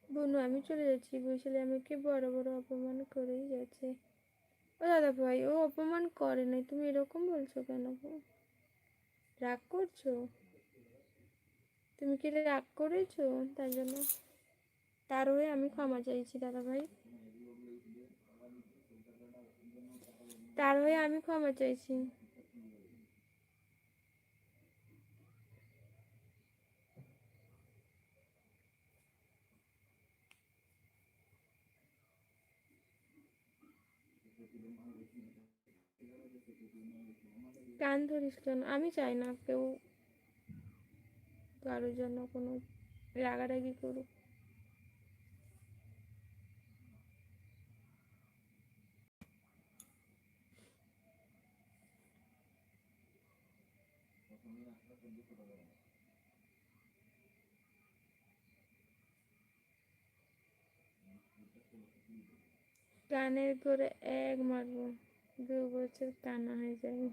বনু আমি চলে যাচ্ছি, বৈশালী আমাকে বড় বড় অপমান করেই গেছে। ও দাদা ভাই, ও অপমান করে নাই, তুমি এরকম বলছো কেন গো? রাগ করছো? তুমি কি রাগ করেছো তার জন্য? তার হয়ে আমি ক্ষমা চাইছি দাদা ভাই, তার হয়ে আমি ক্ষমা চাইছি। কান ধরিস কেন? আমি চাই না কেউ কারোর জন্য কোনো রাগারাগি করুক। কানের করে এক মারবো, 2 বছর কানা হয়ে যাবে।